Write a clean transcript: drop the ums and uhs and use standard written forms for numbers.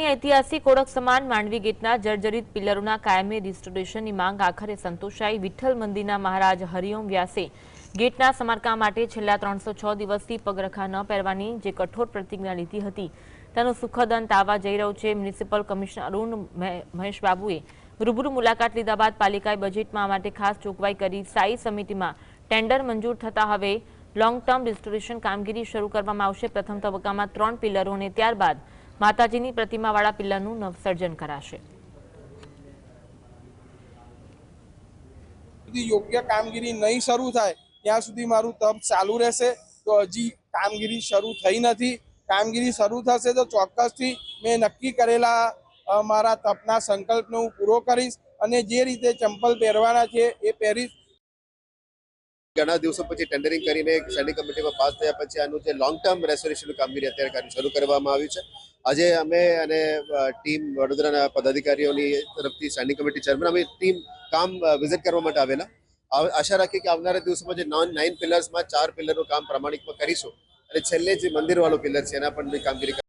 ऐतिहासिक ओळख समान मांडवी गेटना जर्जरित पिलरोना कायमी रिस्टोरेशनની માંગ આખરે સંતોષાઈ। વિઠ્ઠલ મંદિરના મહારાજ હરિઓમ વ્યાસે ગેટના સમારકામ માટે છેલ્લા 306 દિવસથી પગરખા ન પહેરવાની જે કઠોર પ્રતિજ્ઞા લીધી હતી તેનો સુખદ અંત આવવા જઈ રહ્યો છે। મ્યુનિસિપલ કમિશનર અરુણ મહેશ બાબુએ રૂબરૂ મુલાકાત લીધા બાદ પાલિકાએ બજેટમાં આ માટે ખાસ જોગવાઈ કરી। સ્થાયી સમિતિમાં ટેન્ડર મંજૂર થતા હવે લોંગ ટર્મ રિસ્ટોરેશન કામગીરી શરૂ કરવામાં આવશે। પ્રથમ તબક્કામાં 3 પિલરો અને ત્યારબાદ માતાજીની પ્રતિમાવાળા પિલ્લરનું નવસર્જન કરાશે। યોગ્ય કામગીરી નહીં શરૂ થાય ત્યાં સુધી મારું તપ ચાલુ રહેશે। તો હજી કામગીરી શરૂ થઈ નથી। કામગીરી શરૂ થશે તો ચોક્કસથી મેં નક્કી કરેલા મારા તપના સંકલ્પને હું પૂરો કરીશ અને જે રીતે ચંપલ પહેરવાના છે એ પહેરીશ। ઘણા દિવસો પછી ટેન્ડરિંગ કરીને સ્ટેન્ડિંગ કમિટીમાં પાસ થયા પછી આનું જે લોંગ ટર્મ રેસ્ટોરેશનનું કામગીરી અત્યારે શરૂ કરવામાં આવ્યું છે। આજે અમે અને ટીમ વડોદરાના પદાધિકારીઓની તરફથી સ્ટેન્ડિંગ કમિટી ચેરમેન અમે ટીમ કામ વિઝિટ કરવા માટે આવેલા। આશા રાખીએ કે આવનારા દિવસોમાં જે 9 પિલર્સમાં 4 પિલરનું કામ પ્રમાણિકમાં કરીશું અને છેલ્લે જે મંદિરવાળો પિલર છે એના પણ કામગીરી